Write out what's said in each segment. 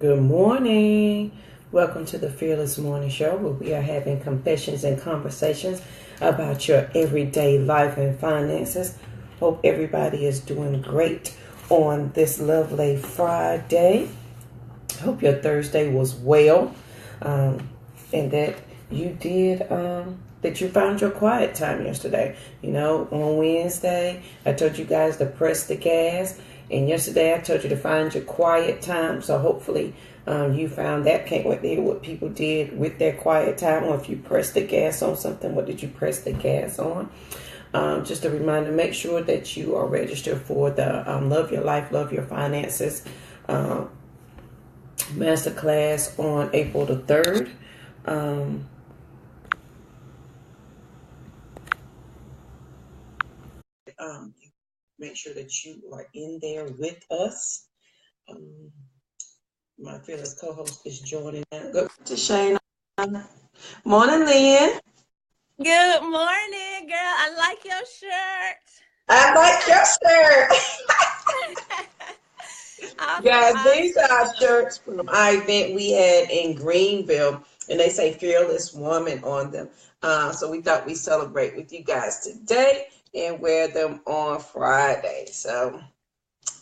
Good morning. Welcome to the Fearless Morning Show, where we are having confessions and conversations about your everyday life and finances. Hope everybody is doing great on this lovely Friday. Hope your Thursday was well, and that that you found your quiet time yesterday. On Wednesday, I told you guys to press the gas. And yesterday I told you to find your quiet time. So hopefully you found that. Can't wait to hear what people did with their quiet time. Or if you pressed the gas on something, what did you press the gas on? Just a reminder, make sure that you are registered for the Love Your Life, Love Your Finances masterclass on April the 3rd. Make sure that you are in there with us. My fearless co-host is joining now. Good to Shane. Morning, Lynn. Good morning, girl. I like your shirt. I like your shirt. Awesome, Guys, these are our awesome. shirts from our event we had in Greenville, and they say Fearless Woman on them. So we thought we'd celebrate with you guys today and wear them on Friday. So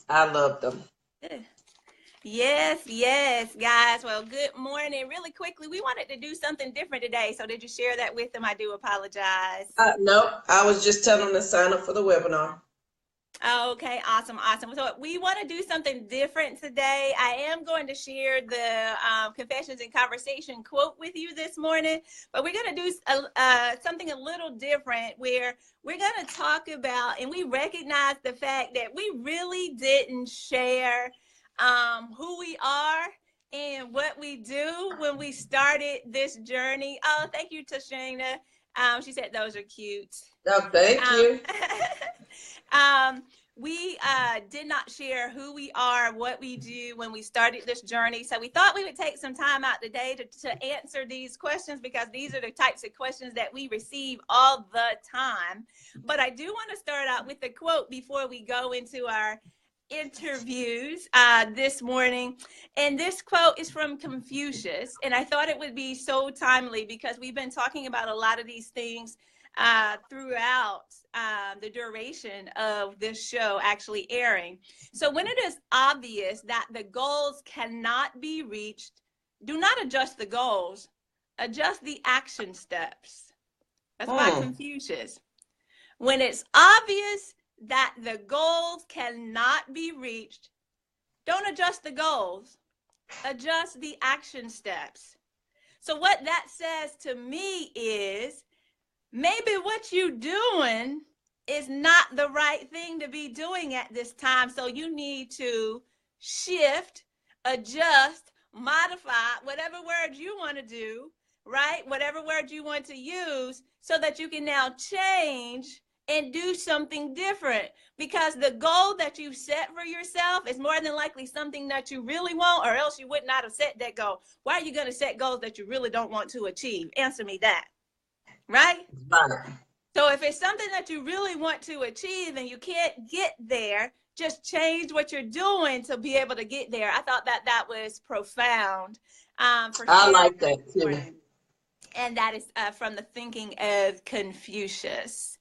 I love them. Yes, guys. Well, good morning. Really quickly, we wanted to do something different today. So did you share that with them? I do apologize. Nope, I was just telling them to sign up for the webinar. Okay, awesome. So we want to do something different today. I am going to share the Confessions and Conversation quote with you this morning, but we're going to do something a little different where we're going to talk about, and we recognize the fact that we really didn't share who we are and what we do when we started this journey. Oh, thank you, Tashana. She said those are cute. Oh, thank you. We did not share who we are, what we do when we started this journey. So we thought we would take some time out today to answer these questions, because these are the types of questions that we receive all the time. But I do want to start out with a quote before we go into our interviews this morning. And this quote is from Confucius. And I thought it would be so timely because we've been talking about a lot of these things throughout the duration of this show actually airing. So when it is obvious that the goals cannot be reached, do not adjust the goals, adjust the action steps. That's by Confucius. When it's obvious that the goals cannot be reached, don't adjust the goals, adjust the action steps. So what that says to me is, maybe what you're doing is not the right thing to be doing at this time. So you need to shift, adjust, modify, whatever word you want to do, right? Whatever word you want to use, so that you can now change and do something different, because the goal that you set for yourself is more than likely something that you really want, or else you would not have set that goal. Why are you going to set goals that you really don't want to achieve? Answer me that. Right? So if it's something that you really want to achieve and you can't get there, just change what you're doing to be able to get there. I thought that was profound. I like that too. And that is from the thinking of Confucius.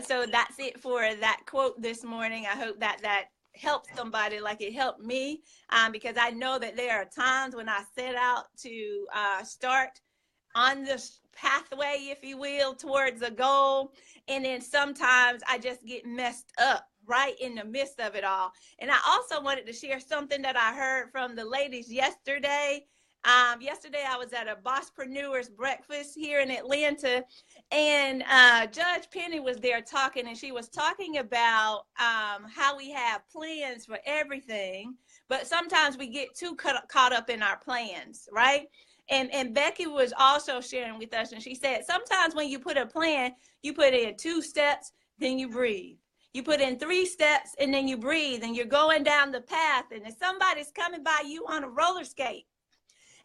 So that's it for that quote this morning. I hope that helps somebody like it helped me, because I know that there are times when I set out to start on this pathway, if you will, towards a goal, and then sometimes I just get messed up right in the midst of it all. And I also wanted to share something that I heard from the ladies yesterday. Yesterday I was at a Bosspreneurs breakfast here in Atlanta, and Judge Penny was there talking, and she was talking about how we have plans for everything, but sometimes we get too caught up in our plans, right? And Becky was also sharing with us, and she said sometimes when you put a plan, you put in 2 steps, then you breathe. You put in 3 steps, and then you breathe, and you're going down the path, and if somebody's coming by you on a roller skate,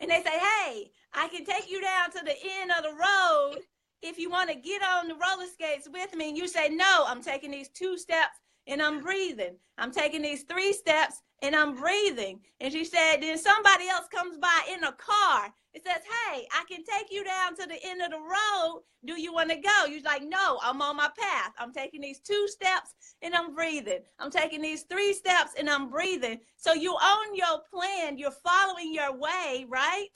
and they say, hey, I can take you down to the end of the road if you want to get on the roller skates with me, and you say, no, I'm taking these 2 steps, and I'm breathing. I'm taking these 3 steps and I'm breathing. And she said, then somebody else comes by in a car. It says, hey, I can take you down to the end of the road. Do you want to go? You're like, no, I'm on my path. I'm taking these 2 steps and I'm breathing. I'm taking these 3 steps and I'm breathing. So you own your plan. You're following your way, right?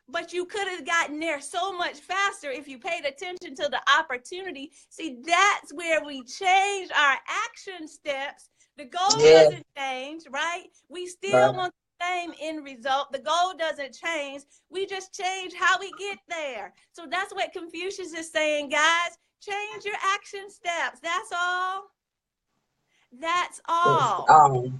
But you could have gotten there so much faster if you paid attention to the opportunity. See, that's where we change our action steps. The goal doesn't change, right? We still want the same end result. The goal doesn't change. We just change how we get there. So that's what Confucius is saying, guys. Change your action steps. That's all. That's all.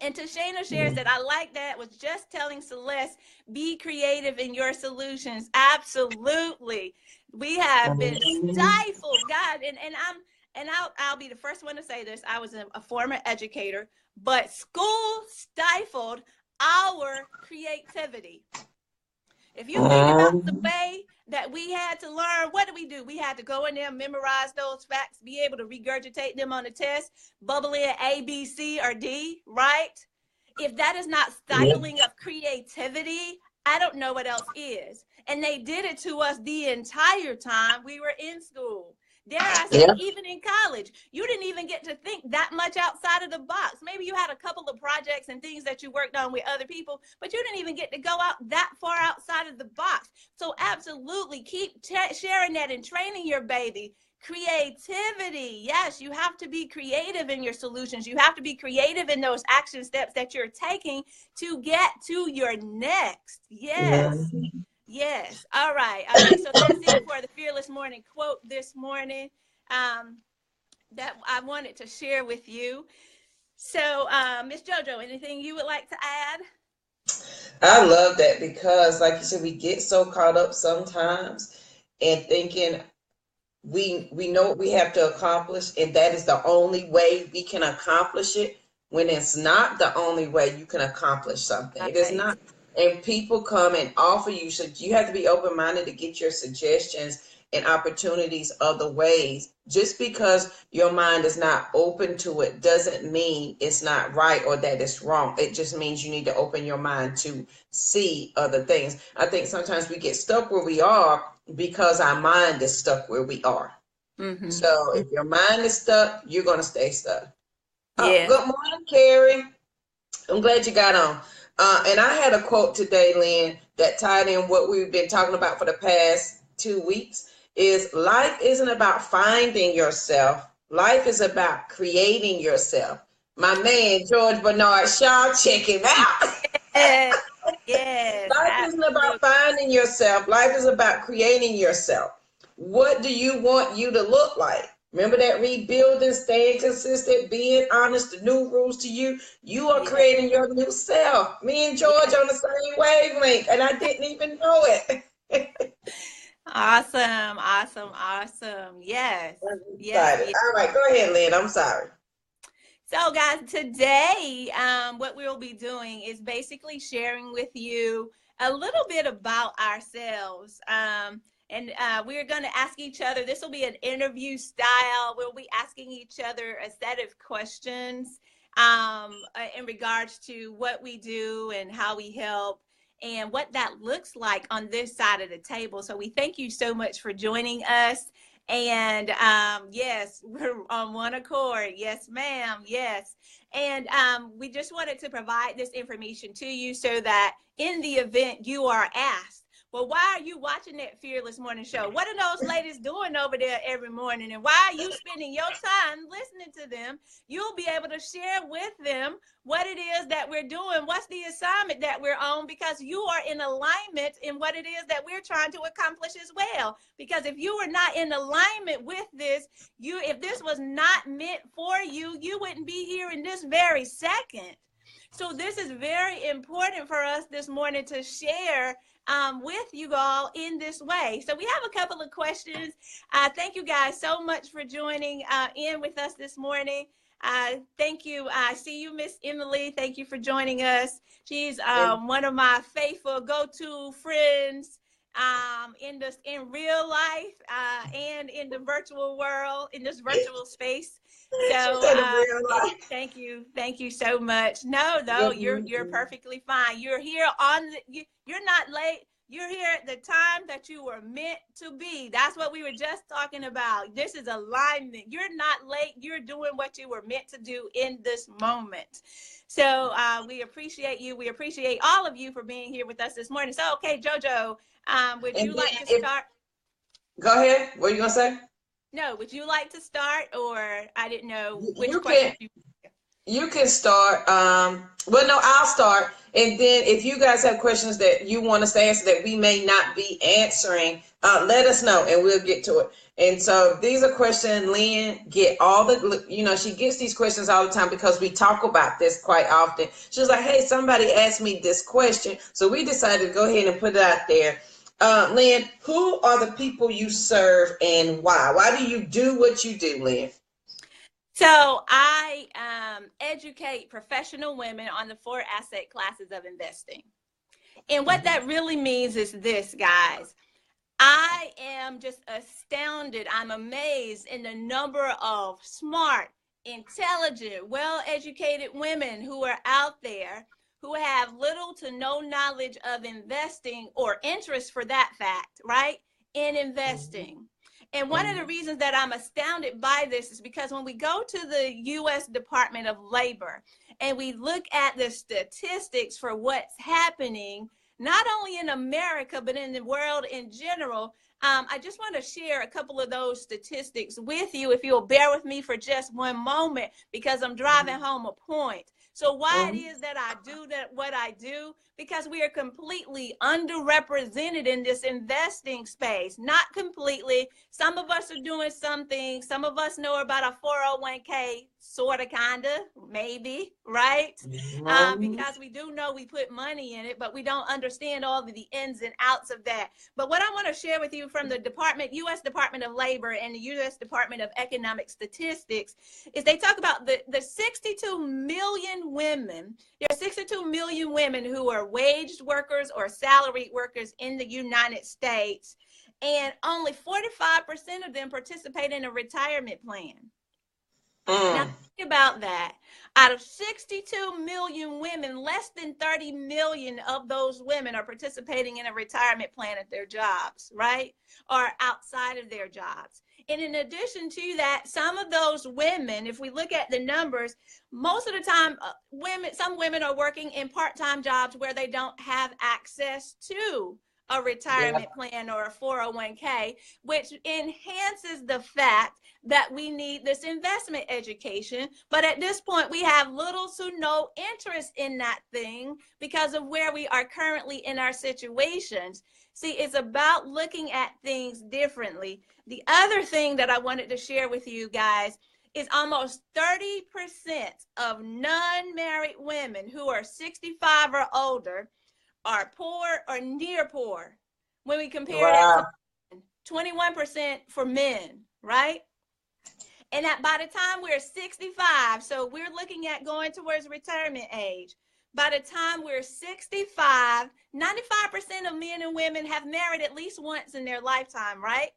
And Tashana shares that I like that, was just telling Celeste, be creative in your solutions. Absolutely. We have been stifled, God, and I'll be the first one to say this. I was a former educator, but school stifled our creativity. If you think about the way that we had to learn, what do? We had to go in there, memorize those facts, be able to regurgitate them on the test, bubble in A, B, C, or D, right? If that is not stifling of creativity, I don't know what else is. And they did it to us the entire time we were in school. Dare I say, even in college, you didn't even get to think that much outside of the box. Maybe you had a couple of projects and things that you worked on with other people, but you didn't even get to go out that far outside of the box. So absolutely keep sharing that and training your baby. Creativity. Yes, you have to be creative in your solutions. You have to be creative in those action steps that you're taking to get to your next. Yes. Yes. All right. So that's it for the Fearless Morning quote this morning that I wanted to share with you. So, Miss JoJo, anything you would like to add? I love that because, like you said, we get so caught up sometimes in thinking we know what we have to accomplish, and that is the only way we can accomplish it, when it's not the only way you can accomplish something. It is not. And people come and offer you, so you have to be open-minded to get your suggestions and opportunities other ways. Just because your mind is not open to it doesn't mean it's not right or that it's wrong. It just means you need to open your mind to see other things. I think sometimes we get stuck where we are because our mind is stuck where we are. So if your mind is stuck, you're going to stay stuck. Good morning, Carrie. I'm glad you got on. And I had a quote today, Lynn, that tied in what we've been talking about for the past 2 weeks, is life isn't about finding yourself. Life is about creating yourself. My man, George Bernard Shaw, check him out. Life isn't about finding yourself. Life is about creating yourself. What do you want you to look like? Remember that rebuilding, staying consistent, being honest, the new rules to you. You are creating your new self. Me and George on the same wavelength, and I didn't even know it. Awesome. Yes. All right, go ahead, Lynn. I'm sorry. So, guys, today, what we'll be doing is basically sharing with you a little bit about ourselves. And we're going to ask each other, this will be an interview style. We'll be asking each other a set of questions in regards to what we do and how we help and what that looks like on this side of the table. So we thank you so much for joining us. And yes, we're on one accord. Yes, ma'am. Yes. And we just wanted to provide this information to you so that in the event you are asked, well, why are you watching that Fearless Morning Show? What are those ladies doing over there every morning? And why are you spending your time listening to them? You'll be able to share with them what it is that we're doing. What's the assignment that we're on? Because you are in alignment in what it is that we're trying to accomplish as well. Because if you were not in alignment with this, if this was not meant for you, you wouldn't be here in this very second. So this is very important for us this morning to share with you all in this way. So we have a couple of questions. Thank you guys so much for joining in with us this morning. Thank you. I see you, Miss Emily. Thank you for joining us. She's one of my faithful go-to friends in real life and in the virtual world, in this virtual space. So Instead of real life. thank you so much. No, you're perfectly fine. You're here on you're not late. You're here at the time that you were meant to be. That's what we were just talking about. This is alignment. You're not late. You're doing what you were meant to do in this moment. So we appreciate you. We appreciate all of you for being here with us this morning. So, okay, JoJo, would you like to start? Go ahead. What are you going to say? No, would you like to start, or I didn't know which question you can start. Well, no, I'll start. And then if you guys have questions that you want us to answer that we may not be answering, let us know and we'll get to it. And so these are questions Lynn get all the, she gets these questions all the time because we talk about this quite often. She was like, hey, somebody asked me this question. So we decided to go ahead and put it out there. Lynn, who are the people you serve and why? Why do you do what you do, Lynn? So I educate professional women on the 4 asset classes of investing. And what that really means is this, guys. I am just astounded. I'm amazed in the number of smart, intelligent, well-educated women who are out there who have little to no knowledge of investing or interest for that fact, right, in investing. And one of the reasons that I'm astounded by this is because when we go to the U.S. Department of Labor and we look at the statistics for what's happening, not only in America, but in the world in general, I just want to share a couple of those statistics with you, if you'll bear with me for just one moment, because I'm driving home a point. So why it is that I do what I do, because we are completely underrepresented in this investing space. Not completely. Some of us are doing some things. Some of us know about a 401k, sort of, kind of, maybe, right? Because we do know we put money in it, but we don't understand all of the ins and outs of that. But what I want to share with you from the U.S. Department of Labor and the U.S. Department of Economic Statistics is they talk about the 62 million women. There are 62 million women who are waged workers or salaried workers in the United States, and only 45% of them participate in a retirement plan. Now think about that. Out of 62 million women, less than 30 million of those women are participating in a retirement plan at their jobs, right? Or outside of their jobs. And in addition to that, some of those women, if we look at the numbers, most of the time, some women are working in part-time jobs where they don't have access to a retirement plan or a 401k, which enhances the fact that we need this investment education. But at this point, we have little to no interest in that thing because of where we are currently in our situations. See, it's about looking at things differently. The other thing that I wanted to share with you guys is almost 30% of non-married women who are 65 or older are poor or near poor when we compare that to 21% for men, right? And that by the time we're 65, so we're looking at going towards retirement age. By the time we're 65, 95% of men and women have married at least once in their lifetime, right?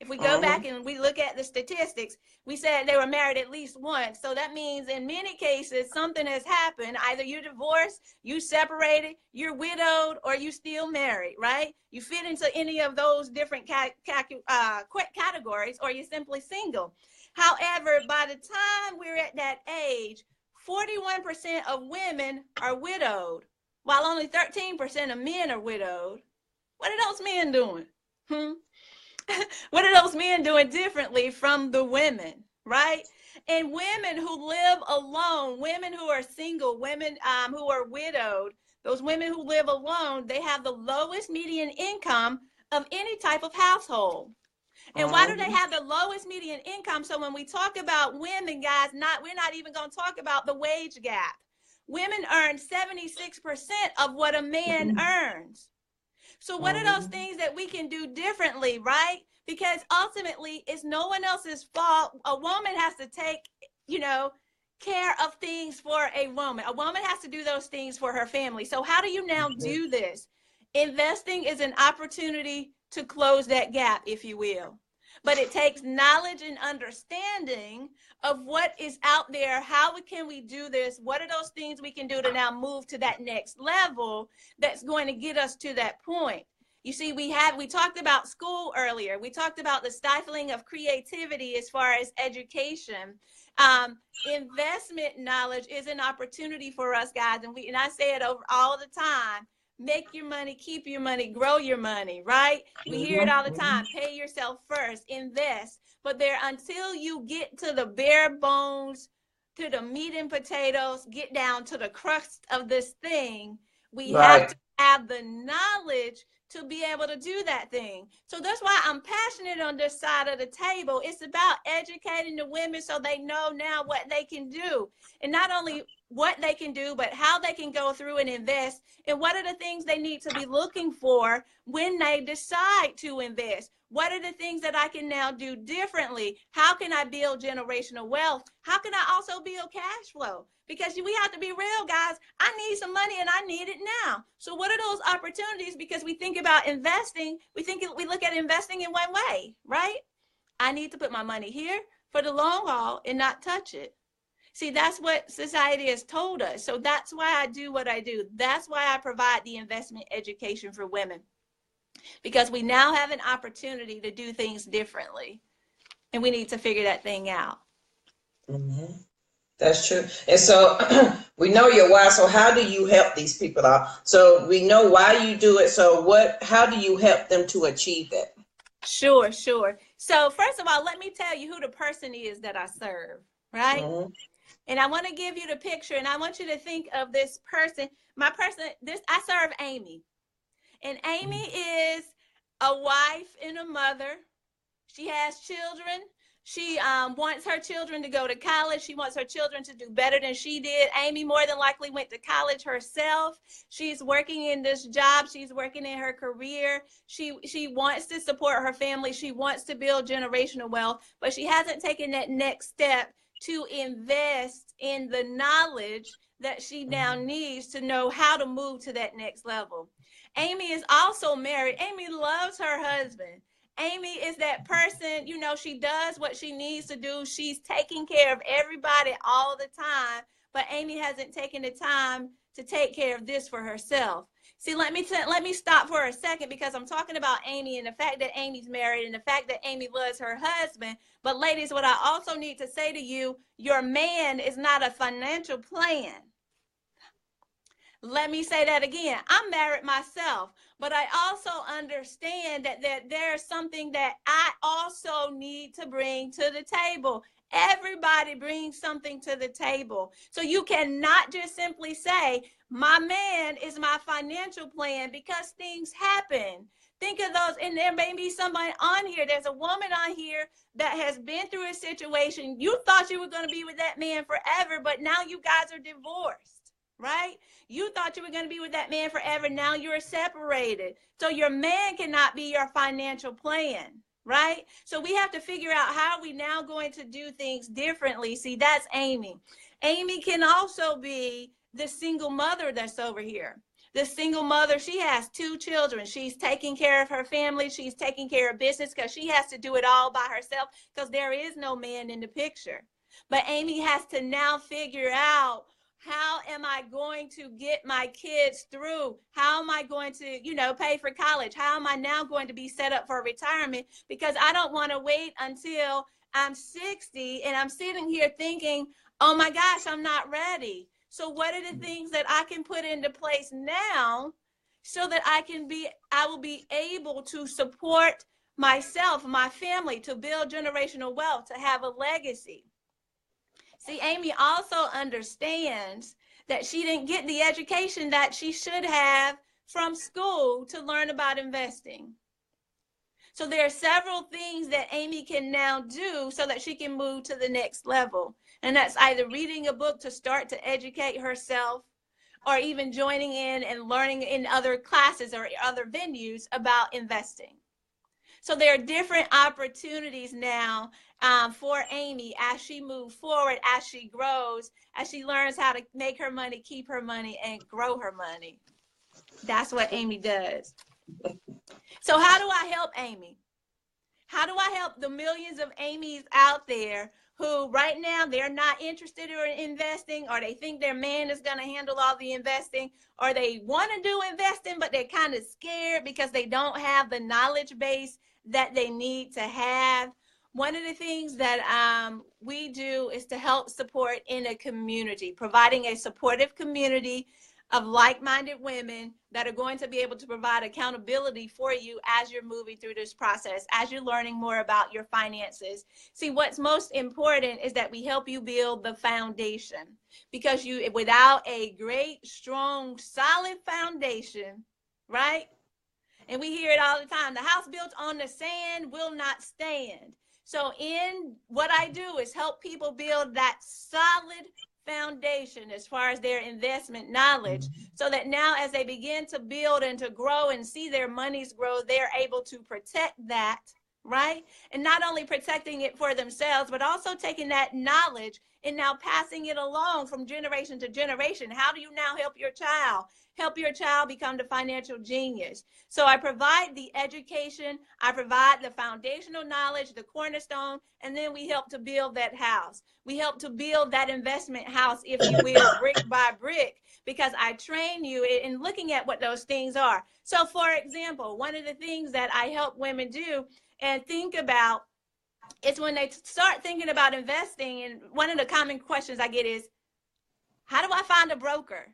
If we go back and we look at the statistics, we said they were married at least once. So that means in many cases, something has happened. Either you're divorced, you separated, you're widowed, or you still married, right? You fit into any of those different categories, or you're simply single. However, by the time we're at that age, 41% of women are widowed, while only 13% of men are widowed. What are those men doing? What are those men doing differently from the women, right? And women who live alone, women who are single, women who are widowed, those women who live alone, they have the lowest median income of any type of household. And why do they have the lowest median income? So when we talk about women, guys, we're not even going to talk about the wage gap. Women earn 76% of what a man earns. So what are those things that we can do differently, right? Because ultimately, it's no one else's fault. A woman has to take, care of things for a woman. A woman has to do those things for her family. So how do you now do this? Investing is an opportunity to close that gap, if you will. but it takes knowledge and understanding of what is out there. How can we do this? What are those things we can do to now move to that next level that's going to get us to that point? You see, we talked about school earlier. We talked about the stifling of creativity as far as education. Investment knowledge is an opportunity for us, guys. And I say it over all the time. Make your money, keep your money, grow your money, right? We hear it all the time. Pay yourself first, invest. But until you get to the bare bones, to the meat and potatoes, get down to the crust of this thing, we have to have the knowledge to be able to do that thing. So that's why I'm passionate on this side of the table. It's about educating the women so they know now what they can do. And not only what they can do, but how they can go through and invest, and what are the things they need to be looking for when they decide to invest. What are the things that I can now do differently? How can I build generational wealth? How can I also build cash flow? Because we have to be real, guys. I need some money and I need it now. So what are those opportunities? Because we think about investing, we look at investing in one way, right? I need to put my money here for the long haul and not touch it. See, that's what society has told us. So that's why I do what I do. That's why I provide the investment education for women. Because we now have an opportunity to do things differently. And we need to figure that thing out. Mm-hmm. That's true. And so we know your why. So how do you help these people out? So we know why you do it. So how do you help them to achieve that? Sure. So first of all, let me tell you who the person is that I serve, right? Mm-hmm. And I want to give you the picture, and I want you to think of this person. I serve Amy. And Amy is a wife and a mother. She has children. She wants her children to go to college. She wants her children to do better than she did. Amy more than likely went to college herself. She's working in this job. She's working in her career. She wants to support her family. She wants to build generational wealth, but she hasn't taken that next step to invest in the knowledge that she now needs to know how to move to that next level. Amy is also married. Amy loves her husband. Amy is that person, she does what she needs to do. She's taking care of everybody all the time, but Amy hasn't taken the time to take care of this for herself. See, let me stop for a second, because I'm talking about Amy and the fact that Amy's married and the fact that Amy loves her husband. But ladies, what I also need to say to you, your man is not a financial plan. Let me say that again. I'm married myself, but I also understand that there's something that I also need to bring to the table. Everybody brings something to the table. So you cannot just simply say, my man is my financial plan, because things happen. Think of those, and there may be somebody on here. There's a woman on here that has been through a situation. You thought you were going to be with that man forever, but now you guys are divorced, right? You thought you were going to be with that man forever. Now you're separated. So your man cannot be your financial plan, right? So we have to figure out how are we now going to do things differently. See, that's Amy. Amy can also be the single mother that's over here. The single mother, she has 2 children. She's taking care of her family. She's taking care of business, because she has to do it all by herself, because there is no man in the picture. But Amy has to now figure out, how am I going to get my kids through? How am I going to, pay for college? How am I now going to be set up for retirement? Because I don't want to wait until I'm 60 and I'm sitting here thinking, oh my gosh, I'm not ready. So what are the things that I can put into place now so that I will be able to support myself, my family, to build generational wealth, to have a legacy? See, Amy also understands that she didn't get the education that she should have from school to learn about investing. So there are several things that Amy can now do so that she can move to the next level. And that's either reading a book to start to educate herself, or even joining in and learning in other classes or other venues about investing. So there are different opportunities now for Amy as she moves forward, as she grows, as she learns how to make her money, keep her money, and grow her money. That's what Amy does. So how do I help Amy? How do I help the millions of Amy's out there who right now they're not interested in investing, or they think their man is going to handle all the investing, or they want to do investing, but they're kind of scared because they don't have the knowledge base that they need to have? One of the things that we do is to help support in a community, providing a supportive community of like-minded women that are going to be able to provide accountability for you as you're moving through this process, as you're learning more about your finances. See, what's most important is that we help you build the foundation, because you, without a great, strong, solid foundation, right? And we hear it all the time, the house built on the sand will not stand. So in what I do is help people build that solid foundation as far as their investment knowledge, so that now as they begin to build and to grow and see their monies grow, they're able to protect that, right? And not only protecting it for themselves, but also taking that knowledge and now passing it along from generation to generation. How do you now help your child? Help your child become the financial genius. So I provide the education, I provide the foundational knowledge, the cornerstone, and then we help to build that house. We help to build that investment house, if you will, brick by brick, because I train you in looking at what those things are. So for example, one of the things that I help women do and think about is when they start thinking about investing, and one of the common questions I get is, how do I find a broker?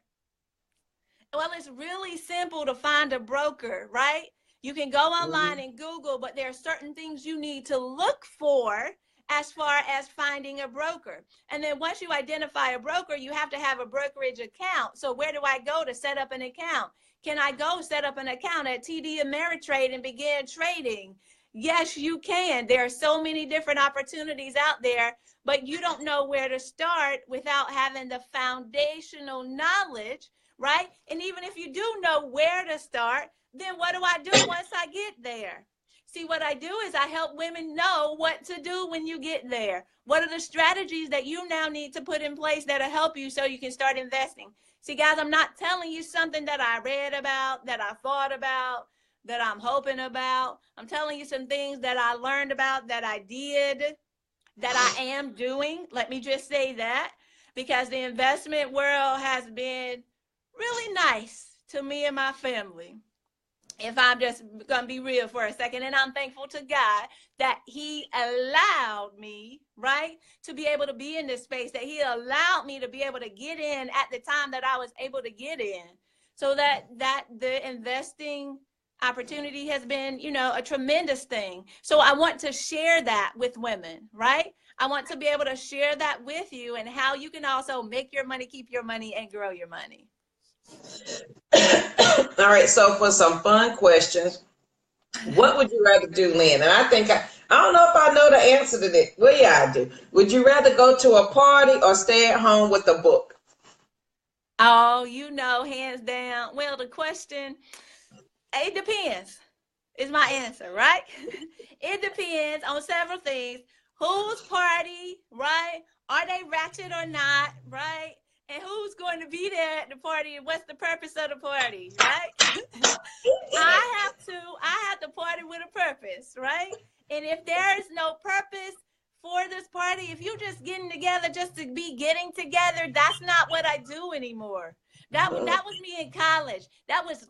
Well, it's really simple to find a broker, right? You can go online and Google, but there are certain things you need to look for as far as finding a broker. And then once you identify a broker, you have to have a brokerage account. So where do I go to set up an account? Can I go set up an account at TD Ameritrade and begin trading? Yes, you can. There are so many different opportunities out there, but you don't know where to start without having the foundational knowledge, right? And even if you do know where to start, then what do I do once I get there? See, what I do is I help women know what to do when you get there. What are the strategies that you now need to put in place that'll help you so you can start investing? See, guys, I'm not telling you something that I read about, that I thought about, that I'm hoping about. I'm telling you some things that I learned about, that I did, that I am doing. Let me just say that, because the investment world has been really nice to me and my family, if I'm just gonna be real for a second. And I'm thankful to God that he allowed me, right, to be able to be in this space, that he allowed me to be able to get in at the time that I was able to get in, so that the investing opportunity has been, you know, a tremendous thing. So I want to share that with women, right? I want to be able to share that with you, and how you can also make your money, keep your money, and grow your money. All right, so for some fun questions, what would you rather do, Lynn? And I think I don't know if I know the answer to this. Well, yeah, I do. Would you rather go to a party or stay at home with a book? Oh, you know, hands down. Well, the question, it depends, is my answer, right? It depends on several things. Whose party, right? Are they ratchet or not, right? And who's going to be there at the party, and what's the purpose of the party, right? I have to party with a purpose, right? And if there is no purpose for this party, if you're just getting together just to be getting together, that's not what I do anymore. That was me in college. That was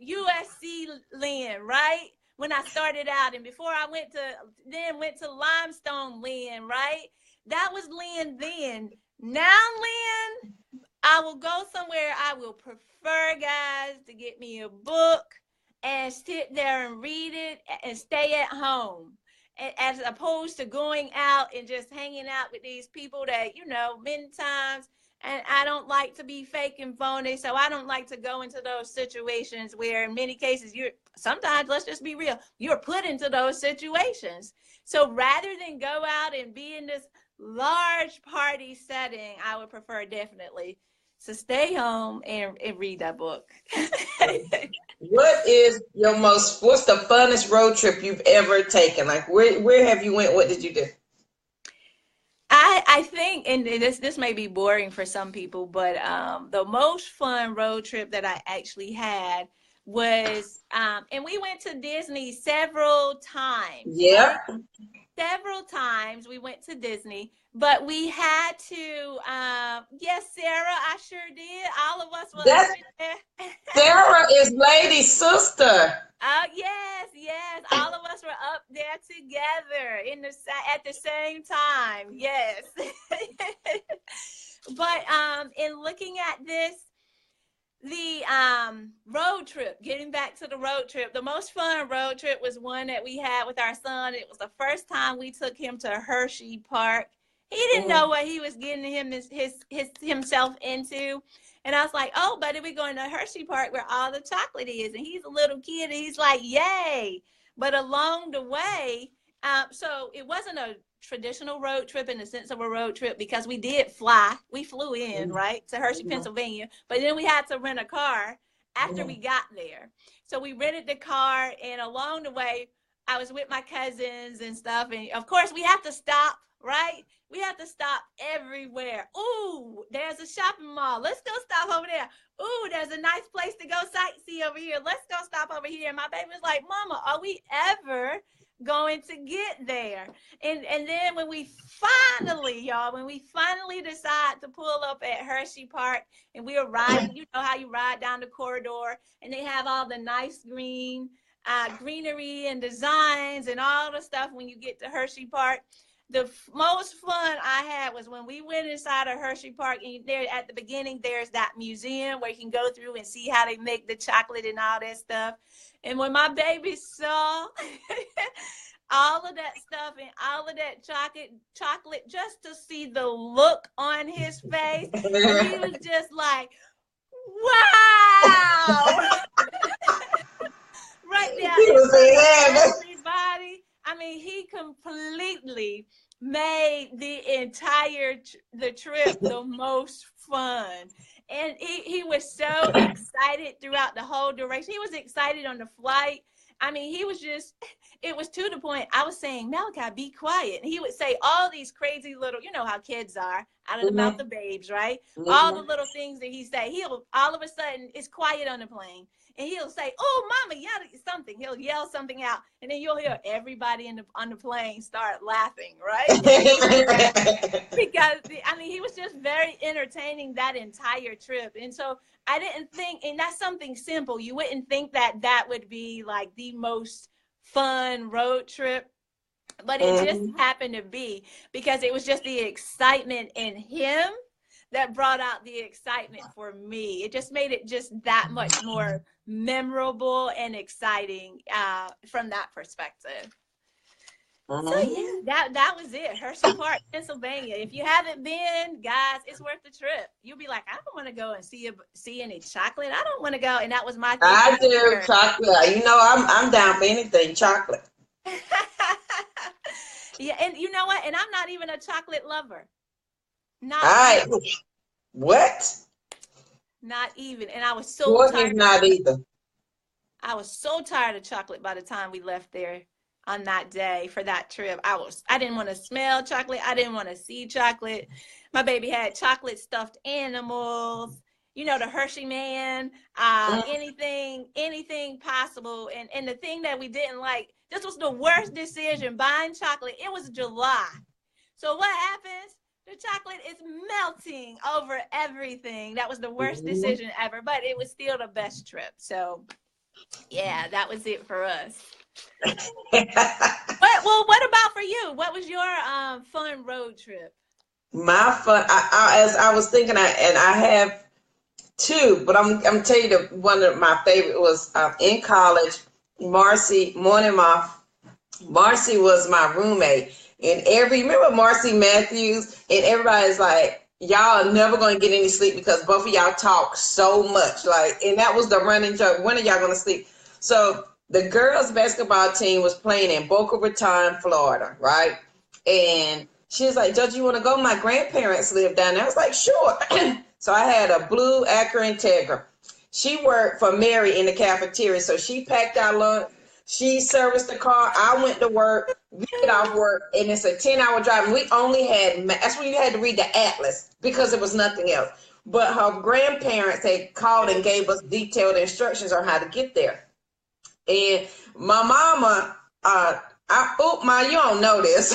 USC Lynn, right? When I started out, and before I went to Limestone Lynn, right? That was Lynn then. Now, Lynn, I will go somewhere. I will prefer, guys, to get me a book and sit there and read it and stay at home, as opposed to going out and just hanging out with these people that, you know, many times, and I don't like to be fake and phony, so I don't like to go into those situations where in many cases sometimes, let's just be real, you're put into those situations. So rather than go out and be in this large party setting, I would prefer definitely to stay home and read that book. What's the funnest road trip you've ever taken? Like, where have you went? What did you do? I think, and this may be boring for some people, but the most fun road trip that I actually had was, and we went to Disney several times, Yep. right? Several times we went to Disney, but we had to, yes, Sarah, I sure did. All of us were That's up in there. Sarah is Lady's sister. Oh, yes, yes. All of us were up there together at the same time. Yes. But in looking at this, the road trip, getting back to the road trip, the most fun road trip was one that we had with our son. It was the first time we took him to Hershey Park. He didn't know what he was getting himself into. And I was like, oh, buddy, we're going to Hershey Park where all the chocolate is. And he's a little kid and he's like, yay. But along the way, so it wasn't a traditional road trip in the sense of a road trip because we did fly. We flew in, right, to Hershey, Pennsylvania. But then we had to rent a car after we got there. So we rented the car, and along the way, I was with my cousins and stuff. And of course, we have to stop, right? We have to stop everywhere. Ooh, there's a shopping mall. Let's go stop over there. Ooh, there's a nice place to go sightsee over here. Let's go stop over here. And my baby was like, Mama, are we ever going to get there? And then when we finally decide to pull up at Hershey Park and we were riding, you know how you ride down the corridor and they have all the nice greenery and designs and all the stuff when you get to Hershey Park. The most fun I had was when we went inside of Hershey Park, and there at the beginning, there's that museum where you can go through and see how they make the chocolate and all that stuff. And when my baby saw all of that stuff and all of that chocolate, just to see the look on his face, and he was just like, wow. Right there in front of everybody. I mean, he completely made the entire trip the most fun. And he was so excited throughout the whole duration. He was excited on the flight. I mean, it was to the point I was saying, Malachi, be quiet. And he would say all these crazy little, you know how kids are, out of the mouth of babes, right? All the little things that he say, all of a sudden, it's quiet on the plane. And he'll say, oh, Mama, yell something. He'll yell something out. And then you'll hear everybody on the plane start laughing, right? Because, I mean, he was just very entertaining that entire trip. And so I didn't think, and that's something simple. You wouldn't think that would be like the most fun road trip. But it just happened to be because it was just the excitement in him that brought out the excitement for me. It just made it just that much more memorable and exciting from that perspective. So yeah, that was it. Hershey Park, Pennsylvania. If you haven't been, guys, it's worth the trip. You'll be like, I don't want to go and see any chocolate. I don't want to go. And that was my thing. I do chocolate. You know, I'm down for anything chocolate. Yeah, and you know what? And I'm not even a chocolate lover. Not all right. What? Not even. And I was so tired. Not either. I was so tired of chocolate by the time we left there on that day for that trip. I didn't want to smell chocolate. I didn't want to see chocolate. My baby had chocolate stuffed animals, you know, the Hershey Man, anything possible. And the thing that we didn't like, this was the worst decision, buying chocolate. It was July. So what happens? The chocolate is melting over everything. That was the worst decision ever, but it was still the best trip. So yeah, that was it for us. What about for you? What was your fun road trip? My fun, as I was thinking, and I have two, but I'm tell you one of my favorite was in college. Marcy was my roommate, and remember Marcy Matthews, and everybody's like, y'all are never going to get any sleep because both of y'all talk so much, like, and that was the running joke. When are y'all going to sleep? So the girls' basketball team was playing in Boca Raton, Florida, right? And she was like, Judge, you want to go? My grandparents live down there. I was like, sure. So I had a blue Acura Integra. She worked for Mary in the cafeteria, so she packed our lunch. She serviced the car. I went to work. We get off work, and it's a 10-hour drive. And we only had, that's when you had to read the atlas because there was nothing else. but her grandparents had called and gave us detailed instructions on how to get there. And my mama, you don't know this.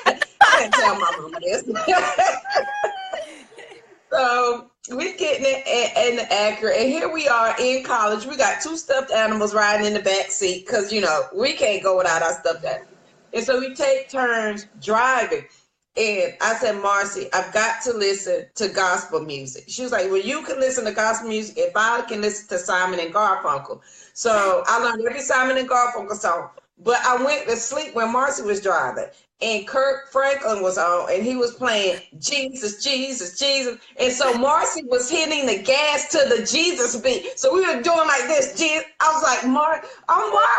I didn't tell my mama this. So we getting it and accurate, and here we are in college. We got 2 stuffed animals riding in the back seat because we can't go without our stuffed animals. And so we take turns driving. And I said, Marcy, I've got to listen to gospel music. She was like, well, you can listen to gospel music if I can listen to Simon and Garfunkel. So I learned every Simon and Garfunkel song. But I went to sleep when Marcy was driving. And Kirk Franklin was on, and he was playing Jesus, Jesus, Jesus. And so Marcy was hitting the gas to the Jesus beat. So we were doing like this. Jesus. I was like, why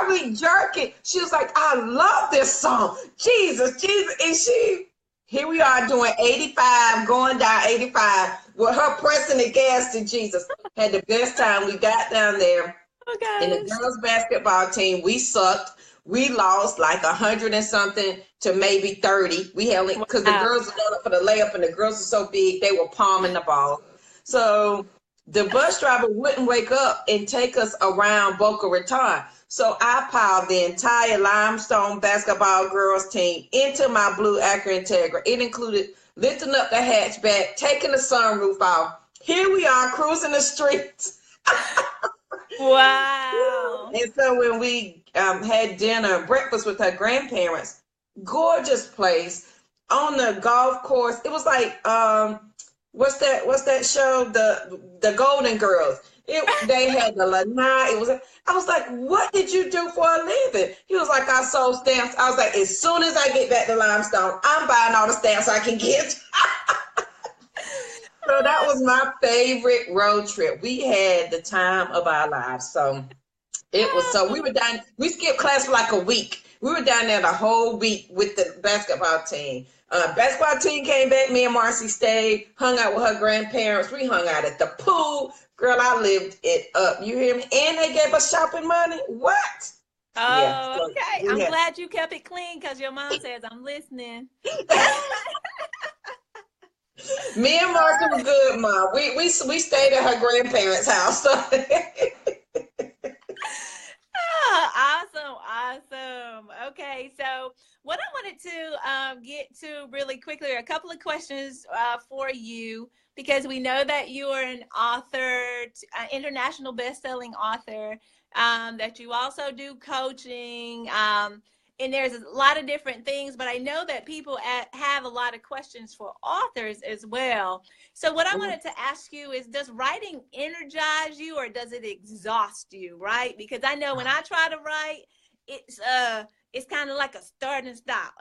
are we jerking? She was like, I love this song. Jesus, Jesus. And here we are doing 85, going down 85 with her pressing the gas to Jesus. Had the best time. We got down there. Oh, and the girls basketball team, we sucked. We lost like 100 and something to maybe 30. We had because the girls were going up for the layup and the girls were so big they were palming the ball. So the bus driver wouldn't wake up and take us around Boca Raton. So I piled the entire Limestone basketball girls team into my blue Acura Integra. It included lifting up the hatchback, taking the sunroof off. Here we are cruising the streets. Wow. And so when we had breakfast with her grandparents, gorgeous place on the golf course. It was like, what's that show? The Golden Girls. They had the lanai. I was like, what did you do for a living? He was like, I sold stamps. I was like, as soon as I get back to Limestone, I'm buying all the stamps I can get. So that was my favorite road trip. We had the time of our lives. So we skipped class for like a week. We were down there the whole week with the basketball team. Basketball team came back. Me and Marcy stayed, hung out with her grandparents. We hung out at the pool. Girl, I lived it up. You hear me? And they gave us shopping money. What? Oh, yeah, so okay. I'm glad you kept it clean because your mom says I'm listening. Me and Marcy were good, Mom. We stayed at her grandparents' house. So. Awesome. Okay, so what I wanted to get to really quickly are a couple of questions for you, because we know that you are an author, international best-selling author, that you also do coaching, and there's a lot of different things, but I know that people have a lot of questions for authors as well. So what I wanted to ask you is, does writing energize you or does it exhaust you, right? Because I know when I try to write, it's kind of like a start and stop.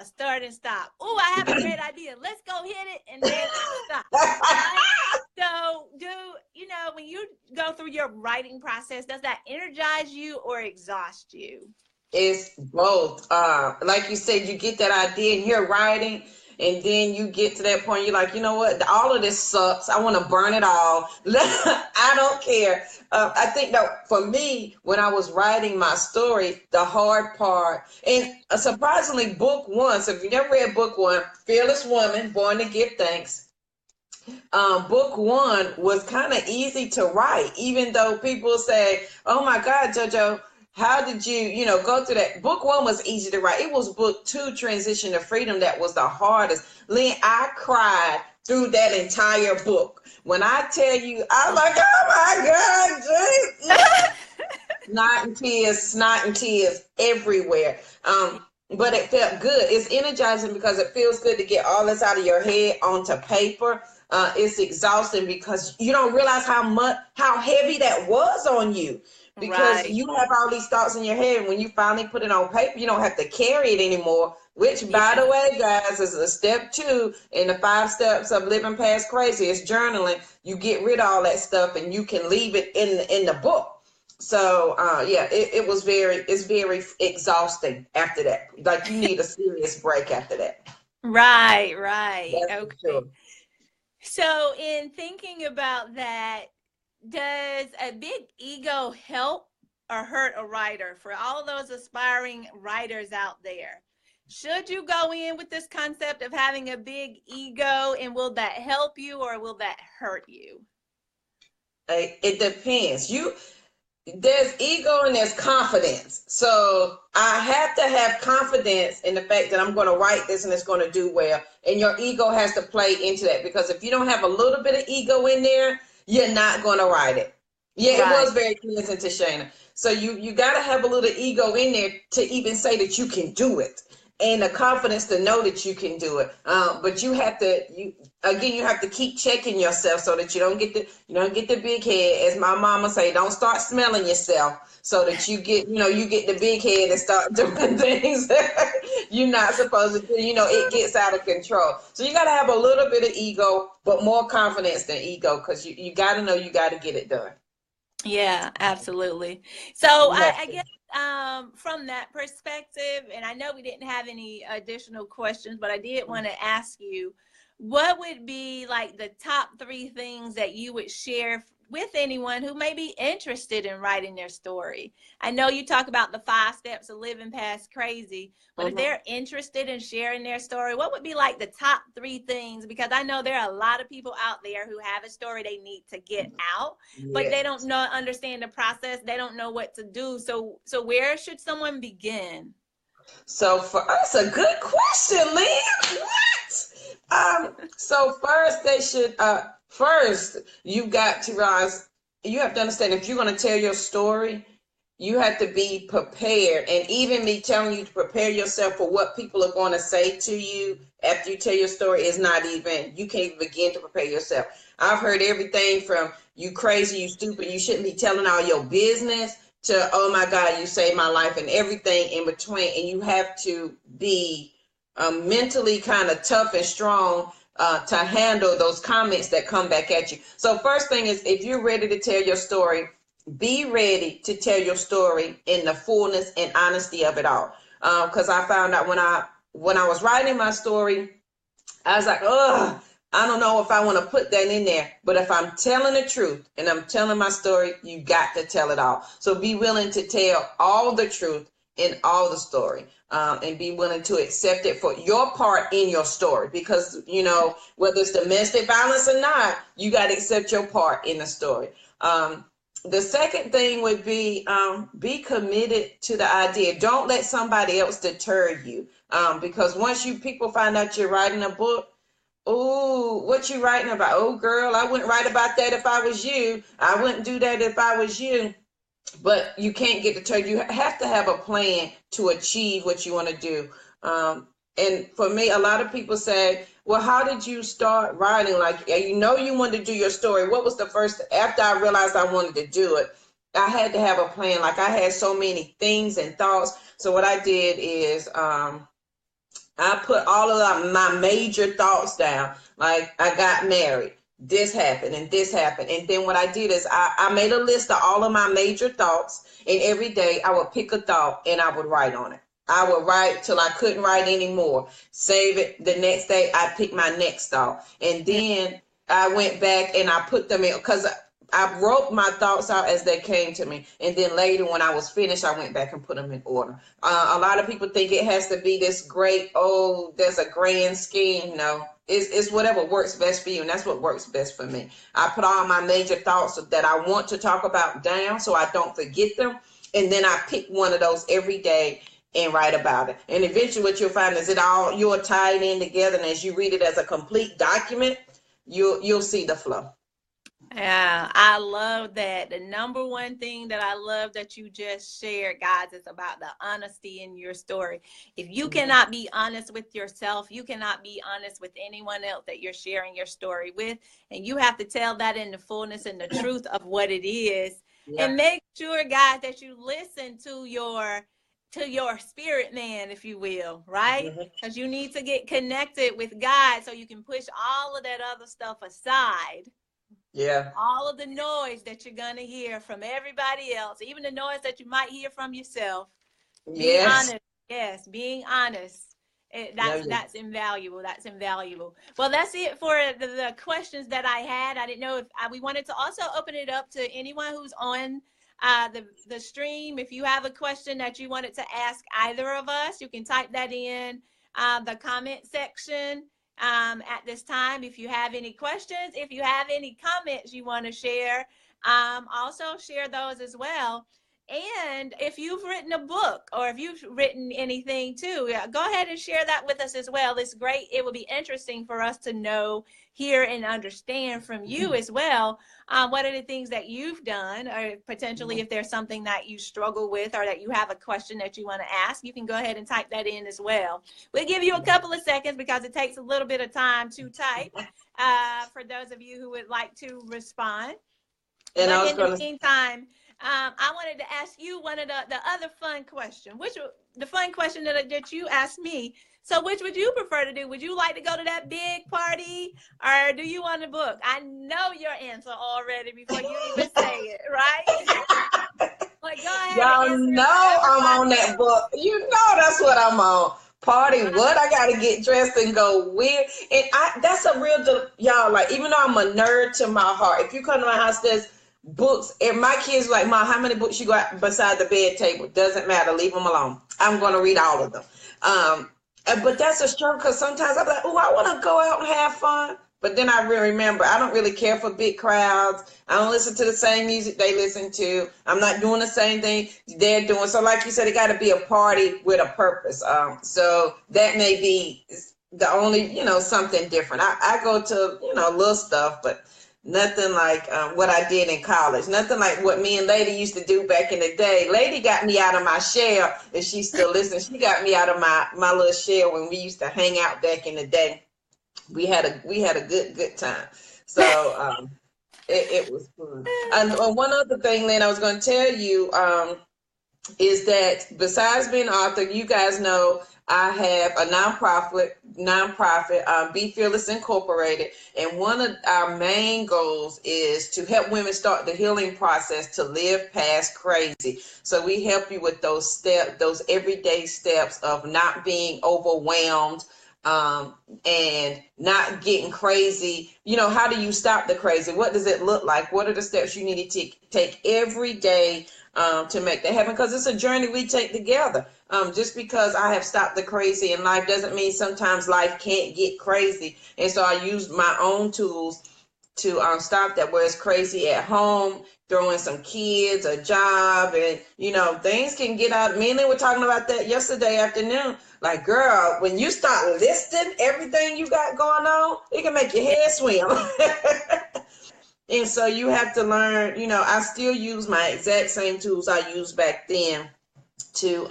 Oh, I have a great idea. Let's go hit it, and then stop. Right? So when you go through your writing process, does that energize you or exhaust you? It's both. Like you said, you get that idea and you're writing, and then you get to that point, you're like, you know what? All of this sucks. I want to burn it all. I don't care. I think that for me, when I was writing my story, the hard part, and surprisingly, book 1, so if you never read book 1, Fearless Woman, Born to Give Thanks, book 1 was kind of easy to write, even though people say, oh my God, JoJo, how did you go through that? Book 1 was easy to write. It was book 2, Transition to Freedom, that was the hardest. Lynn, I cried through that entire book. When I tell you, I'm like, oh my God, snot and tears everywhere. But it felt good. It's energizing because it feels good to get all this out of your head onto paper. It's exhausting because you don't realize how heavy that was on you. Because you have all these thoughts in your head, and when you finally put it on paper, you don't have to carry it anymore, which, by the way, guys, is a step 2 in the 5 steps of living past crazy. It's journaling. You get rid of all that stuff, and you can leave it in the book. So, it's very exhausting after that. Like, you need a serious break after that. Right. That's okay. Sure. So, in thinking about that, does a big ego help or hurt a writer? For all those aspiring writers out there, should you go in with this concept of having a big ego, and will that help you or will that hurt you? It depends. There's ego and there's confidence. So I have to have confidence in the fact that I'm going to write this and it's going to do well. And your ego has to play into that, because if you don't have a little bit of ego in there, you're not going to write it. Yeah, it Right. was very pleasing to Shayna. So you got to have a little ego in there to even say that you can do it, and the confidence to know that you can do it. But you have to, you have to keep checking yourself so that you don't get the big head. As my mama say, don't start smelling yourself, so that you get the big head and start doing things you're not supposed to do. It gets out of control. So you got to have a little bit of ego, but more confidence than ego, because you got to know you got to get it done. Yeah, absolutely. So I guess from that perspective, and I know we didn't have any additional questions, but I did want to ask you, what would be like the top 3 things that you would share with anyone who may be interested in writing their story? I know you talk about the 5 steps of living past crazy, but if they're interested in sharing their story, what would be like the top 3 things? Because I know there are a lot of people out there who have a story they need to get out, but they don't understand the process. They don't know what to do. So where should someone begin? So for us, a good question, Lynn. What? So first they should first you got to realize, you have to understand, if you're going to tell your story, you have to be prepared. And even me telling you to prepare yourself for what people are going to say to you after you tell your story is not even, you can't even begin to prepare yourself. I've heard everything from you crazy, you stupid, you shouldn't be telling all your business, to oh my God, you saved my life, and everything in between. And you have to be mentally kind of tough and strong to handle those comments that come back at you. So first thing is, if you're ready to tell your story, be ready to tell your story in the fullness and honesty of it all. Because I found out when I was writing my story, I was like, oh, I don't know if I want to put that in there. But if I'm telling the truth and I'm telling my story, you got to tell it all. So be willing to tell all the truth in all the story, and be willing to accept it for your part in your story. Because, whether it's domestic violence or not, you got to accept your part in the story. The second thing would be committed to the idea. Don't let somebody else deter you. Because once people find out you're writing a book, oh, what you writing about? Oh, girl, I wouldn't write about that if I was you. I wouldn't do that if I was you. But you can't get deterred. You have to have a plan to achieve what you want to do. And for me, a lot of people say, well, how did you start writing? Like, you wanted to do your story. What was the first, after I realized I wanted to do it, I had to have a plan. Like, I had so many things and thoughts. So what I did is, I put all of my major thoughts down. Like, I got married, this happened, and this happened. And then what I did is I made a list of all of my major thoughts, and every day I would pick a thought and I would write on it. I would write till I couldn't write anymore. Save it. The next day I picked my next thought. And then I went back and I put them in, because I wrote my thoughts out as they came to me. And then later when I was finished, I went back and put them in order. A lot of people think it has to be this great, there's a grand scheme. No, it's whatever works best for you. And that's what works best for me. I put all my major thoughts that I want to talk about down so I don't forget them. And then I pick one of those every day and write about it. And eventually what you'll find is you're tied in together. And as you read it as a complete document, you'll see the flow. Yeah, I love that. The number one thing that I love that you just shared, guys, is about the honesty in your story. If you cannot be honest with yourself, you cannot be honest with anyone else that you're sharing your story with. And you have to tell that in the fullness and the truth of what it is. Yeah. And make sure, guys, that you listen to your spirit man, if you will, right? Because you need to get connected with God so you can push all of that other stuff aside. Yeah. All of the noise that you're going to hear from everybody else, even the noise that you might hear from yourself. Be honest. Yes, being honest. That's invaluable. That's invaluable. Well, that's it for the questions that I had. I didn't know if we wanted to also open it up to anyone who's on the stream. If you have a question that you wanted to ask either of us, you can type that in the comment section. At this time, if you have any questions, if you have any comments you want to share, Also share those as well. And if you've written a book or if you've written anything too, go ahead and share that with us as well. It's great. It will be interesting for us to know, hear, and understand from you as well. What are the things that you've done, or potentially if there's something that you struggle with or that you have a question that you want to ask, you can go ahead and type that in as well. We'll give you a couple of seconds because it takes a little bit of time to type for those of you who would like to respond. And but in the meantime, I wanted to ask you one of the other fun question, which the fun question that you asked me. So which would you prefer to do? Would you like to go to that big party, or do you want to book? I know your answer already before you even say it, right? Like, go ahead. Y'all know I'm on that book. You know that's what I'm on. Party what? I gotta get dressed and go weird. And that's a real y'all, like, even though I'm a nerd to my heart, if you come to my house, there's books, and my kids like, Mom, how many books you got beside the bed table? Doesn't matter, leave them alone. I'm gonna read all of them. But that's a struggle, because sometimes I'm like, oh, I want to go out and have fun, but then I really remember I don't really care for big crowds. I don't listen to the same music they listen to. I'm not doing the same thing they're doing. So like you said, it got to be a party with a purpose. So that may be the only, something different. I go to, little stuff, but nothing like what I did in college. Nothing like what me and Lady used to do back in the day. Lady got me out of my shell, and she's still listening. She got me out of my little shell when we used to hang out back in the day. We had a good time. So it was fun. And one other thing, Lynn, I was going to tell you is that besides being an author, you guys know I have a nonprofit, Be Fearless Incorporated, and one of our main goals is to help women start the healing process to live past crazy. So we help you with those steps, those everyday steps of not being overwhelmed, and not getting crazy. How do you stop the crazy? What does it look like? What are the steps you need to take every day to make that happen? Because it's a journey we take together. Just because I have stopped the crazy in life doesn't mean sometimes life can't get crazy. And so I use my own tools to stop that, where it's crazy at home, throwing some kids, a job, and things can get out. Me and they were talking about that yesterday afternoon. Like, girl, when you start listing everything you got going on, it can make your head swim. And so you have to learn, I still use my exact same tools I used back then to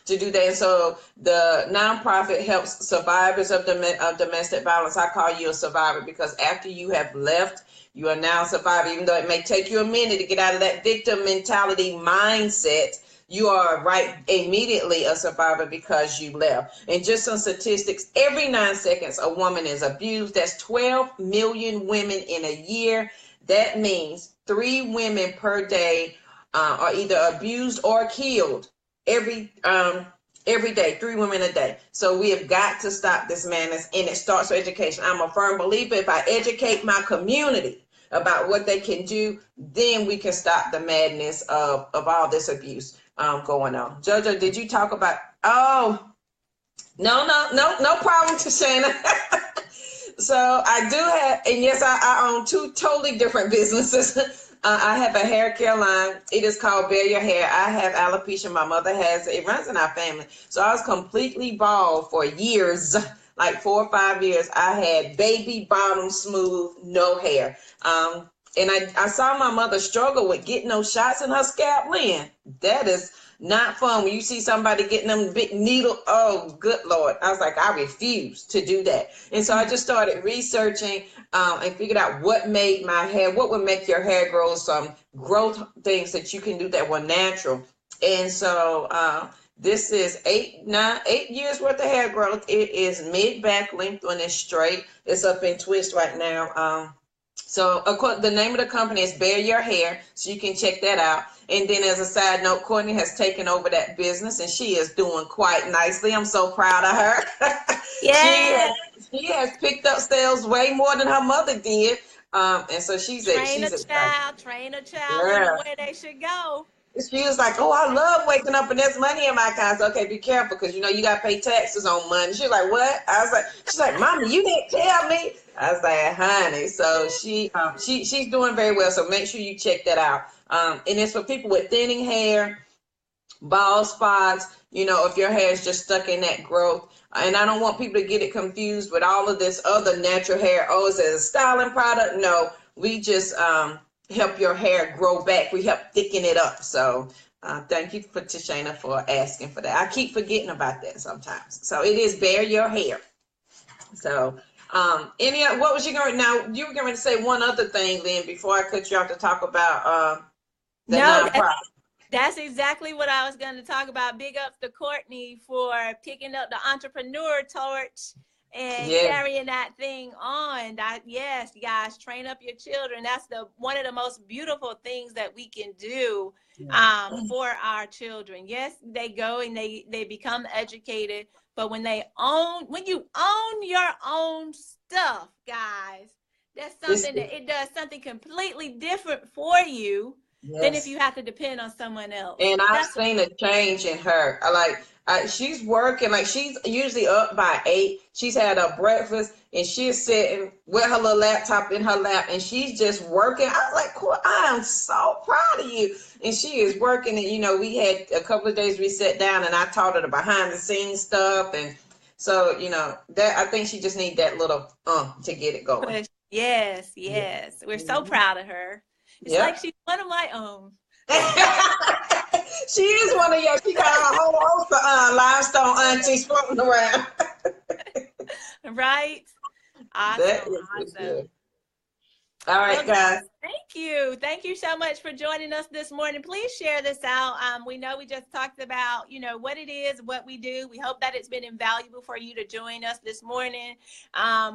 do that. And so the nonprofit helps survivors of domestic violence. I call you a survivor because after you have left, you are now a survivor. Even though it may take you a minute to get out of that victim mentality mindset, you are right immediately a survivor because you left. And just some statistics, every 9 seconds a woman is abused. That's 12 million women in a year. That means 3 women per day are either abused or killed every day, 3 women a day. So we have got to stop this madness, and it starts with education. I'm a firm believer if I educate my community about what they can do, then we can stop the madness of all this abuse going on. Jojo, did you talk about? Oh, no problem, Tashana. So I do have, and yes, I own 2 totally different businesses. I have a hair care line. It is called Bare Your Hair. I have alopecia. My mother has it. It runs in our family. So I was completely bald for years, like 4 or 5 years. I had baby bottom smooth, no hair. And I saw my mother struggle with getting those shots in her scalp. Lynn, that is not fun. When you see somebody getting them big needle, oh, good Lord. I was like, I refuse to do that. And so I just started researching and figured out what made my hair, what would make your hair grow, some growth things that you can do that were natural. And so this is 8 years worth of hair growth. It is mid-back length when it's straight. It's up in twist right now. So of course, the name of the company is Bare Your Hair, so you can check that out. And then as a side note, Courtney has taken over that business, and she is doing quite nicely. I'm so proud of her. Yeah. She has picked up sales way more than her mother did. And so she's train a child in the way they should go. She was like, oh, I love waking up and there's money in my account. So, okay, be careful because, you got to pay taxes on money. She was like, what? I was like, she's like, Mommy, you didn't tell me. I said, honey. So she's doing very well. So make sure you check that out. And it's for people with thinning hair, bald spots, if your hair is just stuck in that growth. And I don't want people to get it confused with all of this other natural hair. Oh, is it a styling product? No, we just help your hair grow back. We help thicken it up. So thank you for Tashana for asking for that. I keep forgetting about that sometimes. So it is Bare Your Hair. So what was you going now? You were going to say one other thing, Lynn, before I cut you off to talk about the nonprofit. That's exactly what I was going to talk about. Big ups to Courtney for picking up the entrepreneur torch and carrying that thing on. Yes, guys, train up your children. That's one of the most beautiful things that we can do for our children. Yes, they go and they become educated, but when you own your own stuff, guys, that's something that it does something completely different for you. Yes. Than if you have to depend on someone else. And I've seen a change in her. She's working, she's usually up by 8. She's had her breakfast and she's sitting with her little laptop in her lap and she's just working. I was like, cool, I am so proud of you. And she is working. And, we had a couple of days we sat down and I taught her the behind the scenes stuff. And so, that I think she just needs that little to get it going. Yes. We're so proud of her. It's like she's one of my own. She is one of yours. She got a whole host of limestone aunties floating around. Right? Awesome. All right, guys. Thank you so much for joining us this morning. Please share this out. We know we just talked about, what it is, what we do. We hope that it's been invaluable for you to join us this morning,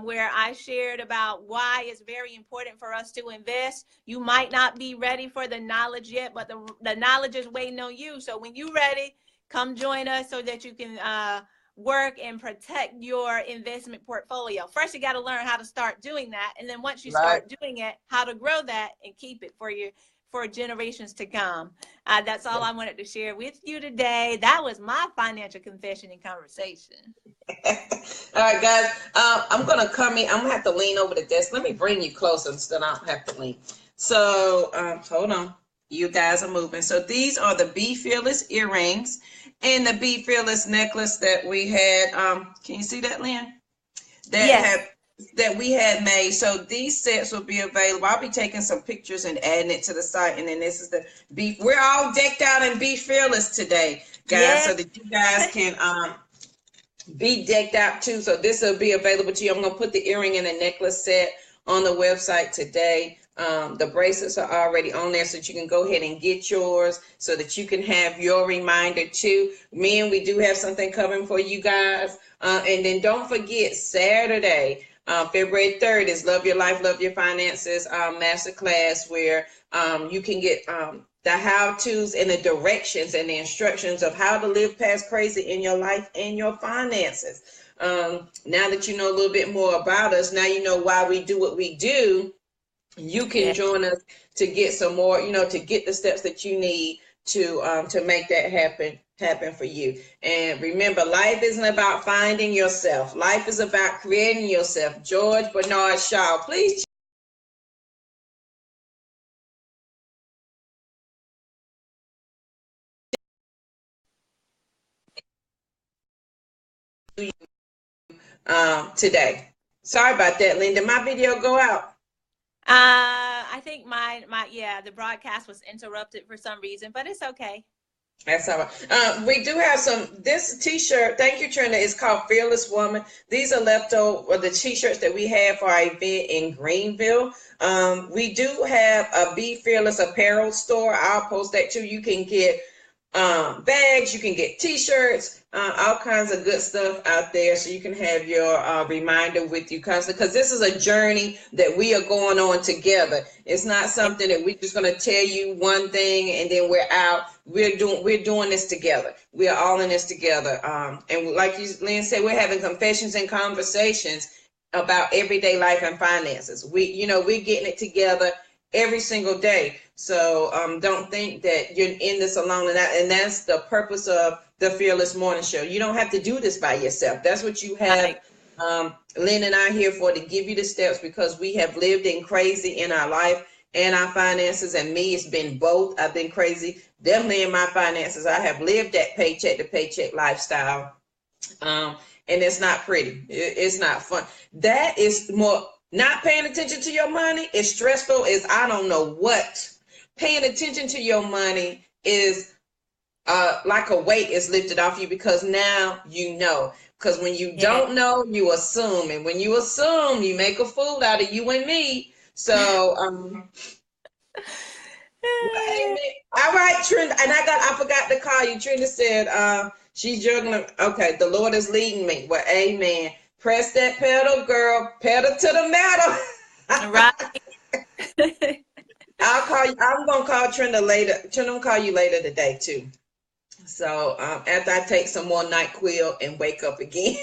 where I shared about why it's very important for us to invest. You might not be ready for the knowledge yet, but the knowledge is waiting on you. So when you're ready, come join us so that you can work and protect your investment portfolio. First, you got to learn how to start doing that. And then once you start doing it, how to grow that and keep it for generations to come. That's all I wanted to share with you today. That was my financial confession and conversation. All right, guys. I'm going to I'm going to have to lean over the desk. Let me bring you closer so I don't have to lean. So hold on. You guys are moving. So these are the Be Fearless earrings and the Be Fearless necklace that we had. Can you see that, Lynn? That we had made. So these sets will be available. I'll be taking some pictures and adding it to the site. And then this is the we're all decked out in Be Fearless today, guys, so that you guys can be decked out too. So this will be available to you. I'm going to put the earring and the necklace set on the website today. The bracelets are already on there so that you can go ahead and get yours so that you can have your reminder too. Men, we do have something coming for you guys. And then don't forget Saturday, February 3rd is Love Your Life, Love Your Finances masterclass where you can get the how-tos and the directions and the instructions of how to live past crazy in your life and your finances. Now that you know a little bit more about us, now you know why we do what we do. You can join us to get some more, to get the steps that you need to make that happen for you. And remember, life isn't about finding yourself. Life is about creating yourself. George Bernard Shaw, please. Today. Sorry about that, Linda. My video go out. I think the broadcast was interrupted for some reason, but it's okay. That's all right. We do have this t-shirt. Thank you, Trina. It's called Fearless Woman. These are leftover the t-shirts that we had for our event in Greenville. We do have a Be Fearless apparel store. I'll post that too. You can get bags, you can get t-shirts, all kinds of good stuff out there, so you can have your reminder with you constantly, because this is a journey that we are going on together. It's not something that we're just going to tell you one thing and then we're out. We're doing this together. We are all in this together. And like Lynn said, we're having confessions and conversations about everyday life and finances. We're getting it together every single day. So don't think that you're in this alone. And that's the purpose of the Fearless Morning Show. You don't have to do this by yourself. That's what you have Lynn and I are here for to give you the steps, because we have lived in crazy in our life and our finances. And me, it's been both. I've been crazy, definitely in my finances. I have lived that paycheck to paycheck lifestyle. And it's not pretty. It's not fun. That is more, not paying attention to your money is stressful as I don't know what. Paying attention to your money is like a weight is lifted off you, because now you know. Because when you don't know, you assume, and when you assume, you make a fool out of you and me. So, well, amen. All right, Trina, and I forgot to call you. Trina said she's juggling. Okay, the Lord is leading me. Well, amen. Press that pedal, girl. Pedal to the metal. Right. I'll call you. I'm gonna call Trina later. Trina will call you later today too. So after I take some more NyQuil and wake up again.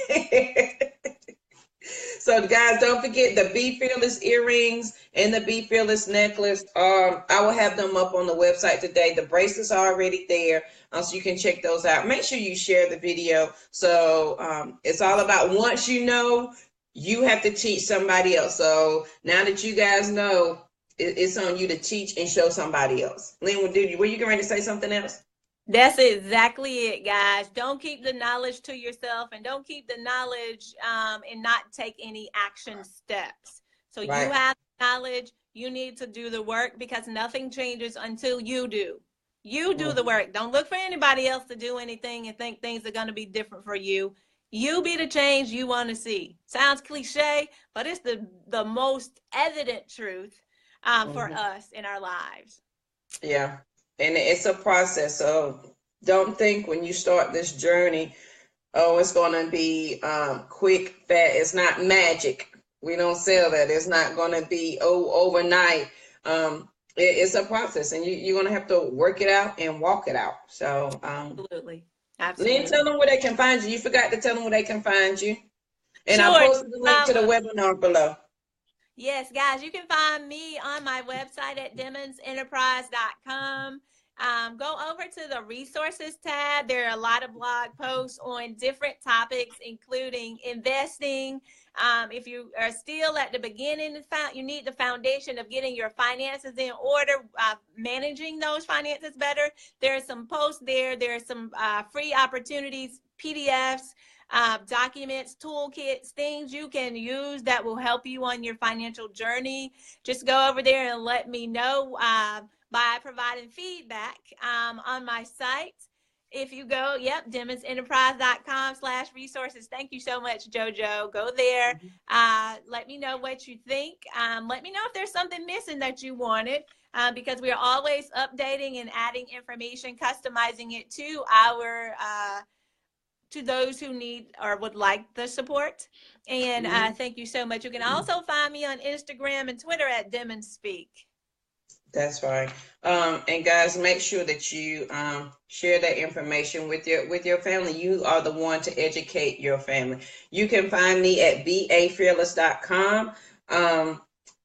So guys, don't forget the Be Fearless earrings and the Be Fearless necklace. I will have them up on the website today. The bracelets are already there, so you can check those out. Make sure you share the video. So it's all about, once you know, you have to teach somebody else. So now that you guys know, it's on you to teach and show somebody else. Lynn, were you getting ready to say something else? That's exactly it, guys. Don't keep the knowledge to yourself, and don't keep the knowledge and not take any action steps. So you have knowledge, you need to do the work, because nothing changes until you do. You do the work. Don't look for anybody else to do anything and think things are going to be different for you. You be the change you want to see. Sounds cliche, but it's the most evident truth for us in our lives. Yeah. And it's a process. So don't think when you start this journey, oh, it's going to be quick, fast. It's not magic. We don't sell that. It's not going to be overnight. It's a process, and you're going to have to work it out and walk it out. So absolutely. Lynn, tell them where they can find you. You forgot to tell them where they can find you. And sure. I posted the link to the webinar below. Yes, guys, you can find me on my website at demmonsenterprise.com. Go over to the resources tab. There are a lot of blog posts on different topics, including investing. If you are still at the beginning, you need the foundation of getting your finances in order, managing those finances better. There are some posts there. There are some free opportunities, PDFs, documents, toolkits, things you can use that will help you on your financial journey. Just go over there and let me know by providing feedback on my site. If you go, demmonsenterprise.com/resources. Thank you so much, JoJo. Go there. Let me know what you think. Let me know if there's something missing that you wanted, because we're always updating and adding information, customizing it to our to those who need or would like the support. And thank you so much. You can also find me on Instagram and Twitter at DemmonSpeak. That's right. And guys, make sure that you share that information with your family. You are the one to educate your family. You can find me at bafearless.com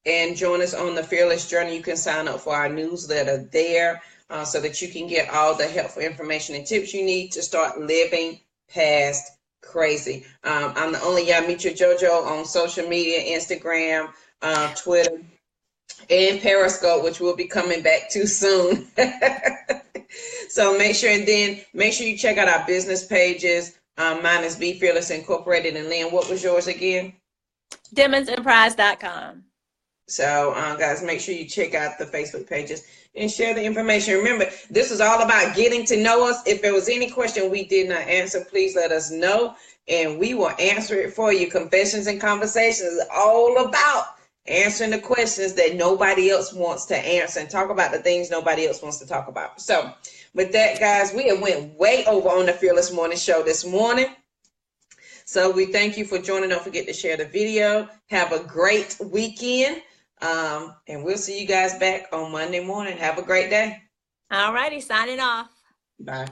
and join us on the Fearless Journey. You can sign up for our newsletter there so that you can get all the helpful information and tips you need to start living past crazy. I'm the only Yamiche JoJo on social media, Instagram, Twitter, and Periscope, which will be coming back too soon. So make sure you check out our business pages. Mine is Be Fearless Incorporated. And Lynn, what was yours again? DemonsEnterprise.com. So guys, make sure you check out the Facebook pages and share the information. Remember, this is all about getting to know us. If there was any question we did not answer, please let us know, and we will answer it for you. Confessions and Conversations is all about answering the questions that nobody else wants to answer and talk about the things nobody else wants to talk about. So with that, guys, we have went way over on the Fearless Morning Show this morning. So we thank you for joining. Don't forget to share the video. Have a great weekend. And we'll see you guys back on Monday morning. Have a great day. All righty, signing off. Bye.